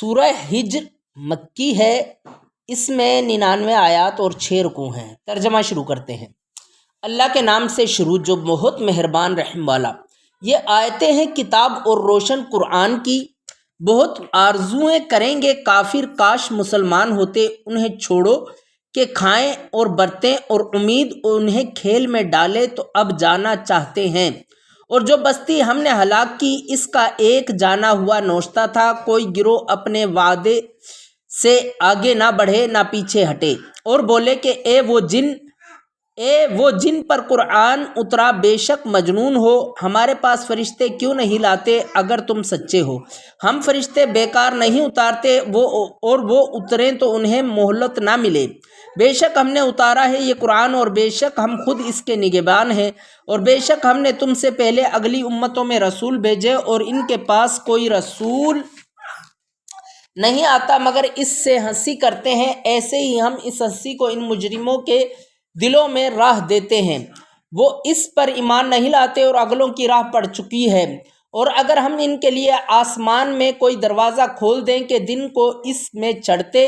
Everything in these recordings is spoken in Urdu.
سورہ ہجر مکی ہے، اس میں 99 آیات اور 6 رکوع ہیں۔ ترجمہ شروع کرتے ہیں۔ اللہ کے نام سے شروع جو بہت مہربان رحم والا۔ یہ آیتیں ہیں کتاب اور روشن قرآن کی۔ بہت آرزویں کریں گے کافر کاش مسلمان ہوتے، انہیں چھوڑو کہ کھائیں اور برتیں، اور امید انہیں کھیل میں ڈالے تو اب جانا چاہتے ہیں۔ اور جو بستی ہم نے ہلاک کی، اس کا ایک جانا ہوا نوشتہ تھا، کوئی گروہ اپنے وعدے سے آگے نہ بڑھے نہ پیچھے ہٹے، اور بولے کہ اے وہ جن پر قرآن اترا بے شک مجنون ہو، ہمارے پاس فرشتے کیوں نہیں لاتے اگر تم سچے ہو؟ ہم فرشتے بیکار نہیں اتارتے، وہ اتریں تو انہیں مہلت نہ ملے۔ بے شک ہم نے اتارا ہے یہ قرآن، اور بے شک ہم خود اس کے نگہبان ہیں، اور بے شک ہم نے تم سے پہلے اگلی امتوں میں رسول بھیجے، اور ان کے پاس کوئی رسول نہیں آتا مگر اس سے ہنسی کرتے ہیں، ایسے ہی ہم اس ہنسی کو ان مجرموں کے دلوں میں راہ دیتے ہیں، وہ اس پر ایمان نہیں لاتے اور اگلوں کی راہ پڑ چکی ہے۔ اور اگر ہم ان کے لیے آسمان میں کوئی دروازہ کھول دیں کہ دن کو اس میں چڑھتے،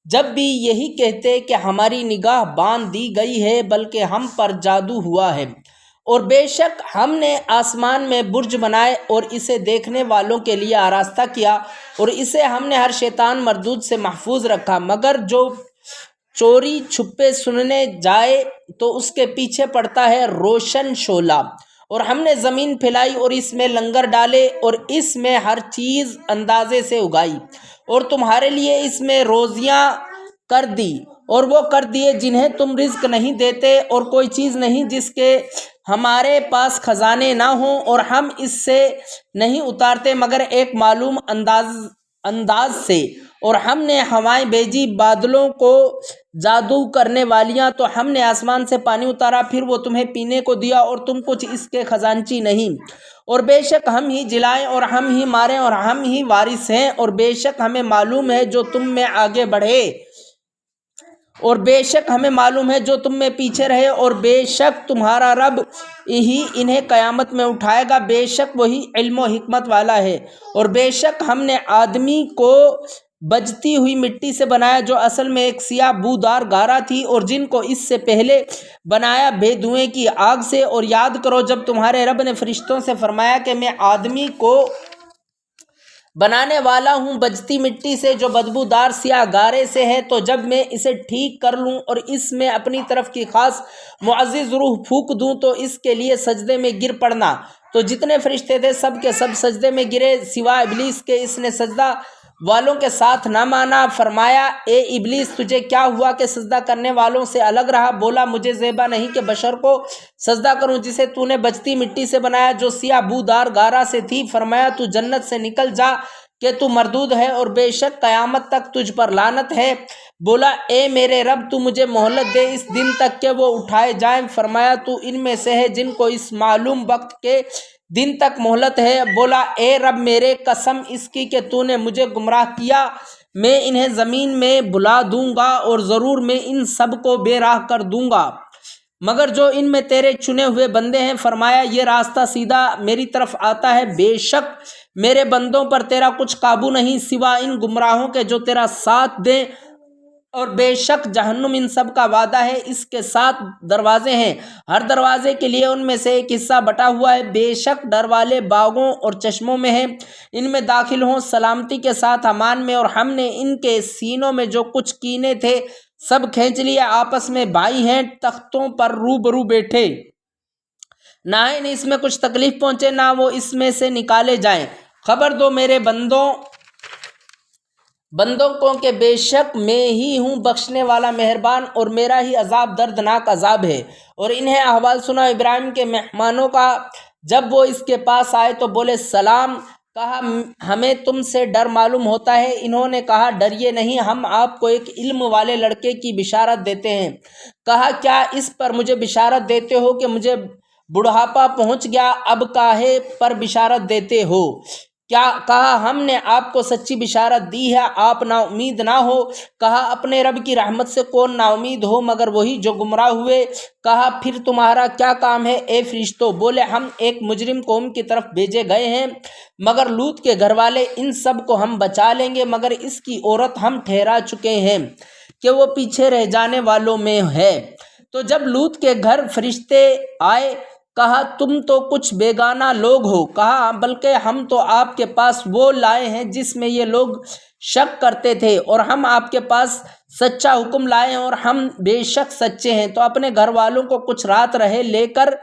جب بھی یہی کہتے کہ ہماری نگاہ باندھ دی گئی ہے بلکہ ہم پر جادو ہوا ہے۔ اور بے شک ہم نے آسمان میں برج بنائے اور اسے دیکھنے والوں کے لیے آراستہ کیا، اور اسے ہم نے ہر شیطان مردود سے محفوظ رکھا، مگر جو چوری چھپے سننے جائے تو اس کے پیچھے پڑتا ہے روشن شعلہ۔ اور ہم نے زمین پھیلائی اور اس میں لنگر ڈالے، اور اس میں ہر چیز اندازے سے اگائی، اور تمہارے لیے اس میں روزیاں کر دی، اور وہ کر دیے جنہیں تم رزق نہیں دیتے، اور کوئی چیز نہیں جس کے ہمارے پاس خزانے نہ ہوں، اور ہم اس سے نہیں اتارتے مگر ایک معلوم انداز سے۔ اور ہم نے ہوائیں بھیجی بادلوں کو جادو کرنے والیاں، تو ہم نے آسمان سے پانی اتارا، پھر وہ تمہیں پینے کو دیا، اور تم کچھ اس کے خزانچی نہیں۔ اور بے شک ہم ہی جلائیں اور ہم ہی ماریں اور ہم ہی وارث ہیں، اور بے شک ہمیں معلوم ہے جو تم میں آگے بڑھے، اور بے شک ہمیں معلوم ہے جو تم میں پیچھے رہے، اور بے شک تمہارا رب ہی انہیں قیامت میں اٹھائے گا، بے شک وہی علم و حکمت والا ہے۔ اور بے شک ہم نے آدمی کو بجتی ہوئی مٹی سے بنایا جو اصل میں ایک سیاہ بودار گارا تھی، اور جن کو اس سے پہلے بنایا بے دھوئیں کی آگ سے۔ اور یاد کرو جب تمہارے رب نے فرشتوں سے فرمایا کہ میں آدمی کو بنانے والا ہوں بجتی مٹی سے جو بدبودار سیاہ گارے سے ہے، تو جب میں اسے ٹھیک کر لوں اور اس میں اپنی طرف کی خاص معزز روح پھونک دوں تو اس کے لیے سجدے میں گر پڑنا۔ تو جتنے فرشتے تھے سب کے سب سجدے میں گرے سوائے ابلیس کے، اس نے سجدہ والوں کے ساتھ نہ مانا۔ فرمایا اے ابلیس تجھے کیا ہوا کہ سجدہ کرنے والوں سے الگ رہا؟ بولا مجھے زیبا نہیں کہ بشر کو سجدہ کروں جسے تو نے بجتی مٹی سے بنایا جو سیاہ بودار گارا سے تھی۔ فرمایا تو جنت سے نکل جا کہ تو مردود ہے، اور بے شک قیامت تک تجھ پر لعنت ہے۔ بولا اے میرے رب تو مجھے مہلت دے اس دن تک کہ وہ اٹھائے جائیں۔ فرمایا تو ان میں سے ہے جن کو اس معلوم وقت کے دن تک مہلت ہے۔ بولا اے رب میرے قسم اس کی کہ تو نے مجھے گمراہ کیا، میں انہیں زمین میں بلا دوں گا اور ضرور میں ان سب کو بے راہ کر دوں گا مگر جو ان میں تیرے چنے ہوئے بندے ہیں۔ فرمایا یہ راستہ سیدھا میری طرف آتا ہے، بے شک میرے بندوں پر تیرا کچھ قابو نہیں سوا ان گمراہوں کے جو تیرا ساتھ دیں، اور بے شک جہنم ان سب کا وعدہ ہے، اس کے 7 دروازے ہیں، ہر دروازے کے لیے ان میں سے ایک حصہ بٹا ہوا ہے، بے شک ڈر والے باغوں اور چشموں میں ہیں، ان میں داخل ہوں سلامتی کے ساتھ امان میں۔ اور ہم نے ان کے سینوں میں جو کچھ کینے تھے سب کھینچ لیے، آپس میں بھائی ہیں، تختوں پر روبرو بیٹھے، نہ انہیں اس میں کچھ تکلیف پہنچے نہ وہ اس میں سے نکالے جائیں۔ خبر دو میرے بندوں کو کہ بے شک میں ہی ہوں بخشنے والا مہربان، اور میرا ہی عذاب دردناک عذاب ہے۔ اور انہیں احوال سنا ابراہیم کے مہمانوں کا، جب وہ اس کے پاس آئے تو بولے سلام، کہا ہمیں تم سے ڈر معلوم ہوتا ہے۔ انہوں نے کہا ڈریے نہیں، ہم آپ کو ایک علم والے لڑکے کی بشارت دیتے ہیں۔ کہا کیا اس پر مجھے بشارت دیتے ہو کہ مجھے بڑھاپا پہنچ گیا، اب کاہے پر بشارت دیتے ہو؟ کیا کہا ہم نے آپ کو سچی بشارت دی ہے، آپ نا امید نہ ہو؟ کہا اپنے رب کی رحمت سے کون نا امید ہو مگر وہی جو گمراہ ہوئے۔ کہا پھر تمہارا کیا کام ہے اے فرشتوں؟ بولے ہم ایک مجرم قوم کی طرف بھیجے گئے ہیں، مگر لوط کے گھر والے ان سب کو ہم بچا لیں گے، مگر اس کی عورت ہم ٹھہرا چکے ہیں کہ وہ پیچھے رہ جانے والوں میں ہے۔ تو جب لوط کے گھر فرشتے آئے، کہا تم تو کچھ بیگانہ لوگ ہو۔ کہا بلکہ ہم تو آپ کے پاس وہ لائے ہیں جس میں یہ لوگ شک کرتے تھے، اور ہم آپ کے پاس سچا حکم لائے ہیں اور ہم بے شک سچے ہیں۔ تو اپنے گھر والوں کو کچھ رات رہے لے کر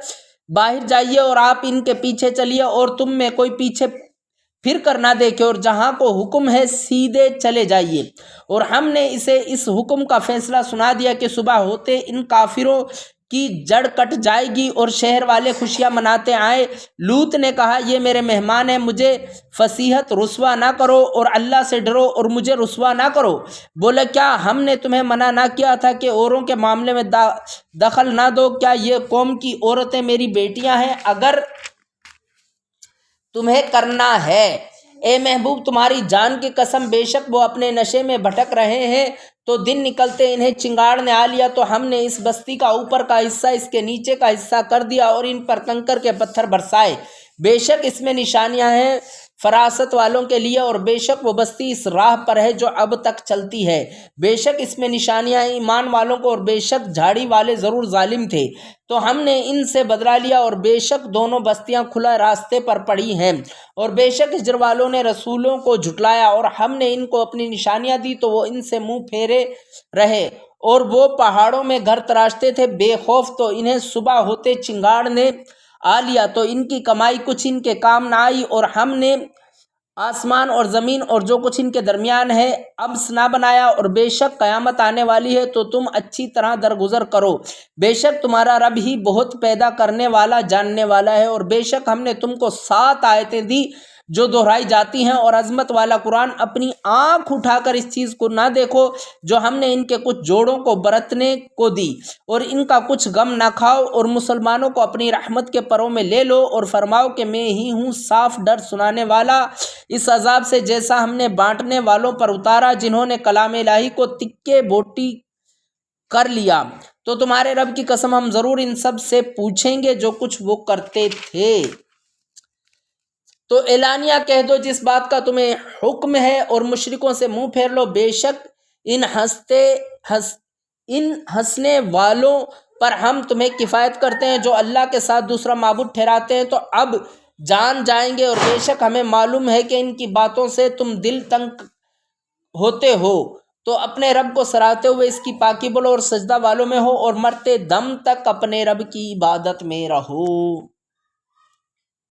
باہر جائیے اور آپ ان کے پیچھے چلیے، اور تم میں کوئی پیچھے پھر کر نہ دیکھے، اور جہاں کو حکم ہے سیدھے چلے جائیے۔ اور ہم نے اسے اس حکم کا فیصلہ سنا دیا کہ صبح ہوتے ان کافروں کی جڑ کٹ جائے گی اور شہر والے خوشیاں مناتے آئے۔ لوط نے کہا یہ میرے مہمان ہیں، مجھے فصیحت رسوا نہ کرو اور اللہ سے ڈرو اور مجھے رسوا نہ کرو۔ بولے کیا ہم نے تمہیں منع نہ کیا تھا کہ اوروں کے معاملے میں دخل نہ دو؟ کیا یہ قوم کی عورتیں میری بیٹیاں ہیں؟ اگر تمہیں کرنا ہے اے محبوب تمہاری جان کی قسم، بے شک وہ اپنے نشے میں بھٹک رہے ہیں، تو دن نکلتے انہیں چنگاڑ نے آ لیا، تو ہم نے اس بستی کا اوپر کا حصہ اس کے نیچے کا حصہ کر دیا اور ان پر کنکر کے پتھر برسائے۔ بے شک اس میں نشانیاں ہیں فراست والوں کے لیے، اور بے شک وہ بستی اس راہ پر ہے جو اب تک چلتی ہے۔ بے شک اس میں نشانیاں ہیں ایمان والوں کو، اور بے شک جھاڑی والے ضرور ظالم تھے، تو ہم نے ان سے بدلہ لیا، اور بے شک دونوں بستیاں کھلا راستے پر پڑی ہیں۔ اور بے شک ہجر والوں نے رسولوں کو جھٹلایا، اور ہم نے ان کو اپنی نشانیاں دی تو وہ ان سے منہ پھیرے رہے، اور وہ پہاڑوں میں گھر تراشتے تھے بے خوف، تو انہیں صبح ہوتے چنگاڑ نے آ لیا، تو ان کی کمائی کچھ ان کے کام نہ آئی، اور ہم نے آسمان اور زمین اور جو کچھ ان کے درمیان ہے ابس نہ بنایا، اور بے شک قیامت آنے والی ہے تو تم اچھی طرح درگزر کرو۔ بے شک تمہارا رب ہی بہت پیدا کرنے والا جاننے والا ہے۔ اور بے شک ہم نے تم کو 7 آیتیں دی جو دہرائی جاتی ہیں، اور عظمت والا قرآن، اپنی آنکھ اٹھا کر اس چیز کو نہ دیکھو جو ہم نے ان کے کچھ جوڑوں کو برتنے کو دی، اور ان کا کچھ غم نہ کھاؤ، اور مسلمانوں کو اپنی رحمت کے پروں میں لے لو، اور فرماؤ کہ میں ہی ہوں صاف ڈر سنانے والا اس عذاب سے جیسا ہم نے بانٹنے والوں پر اتارا جنہوں نے کلام الہی کو تکے بوٹی کر لیا۔ تو تمہارے رب کی قسم ہم ضرور ان سب سے پوچھیں گے جو کچھ وہ کرتے تھے۔ تو اعلانیہ کہہ دو جس بات کا تمہیں حکم ہے، اور مشرکوں سے منہ پھیر لو، بے شک ان ہنسنے والوں پر ہم تمہیں کفایت کرتے ہیں جو اللہ کے ساتھ دوسرا معبود ٹھہراتے ہیں، تو اب جان جائیں گے، اور بے شک ہمیں معلوم ہے کہ ان کی باتوں سے تم دل تنگ ہوتے ہو، تو اپنے رب کو سراہتے ہوئے اس کی پاکی بولو اور سجدہ والوں میں ہو، اور مرتے دم تک اپنے رب کی عبادت میں رہو۔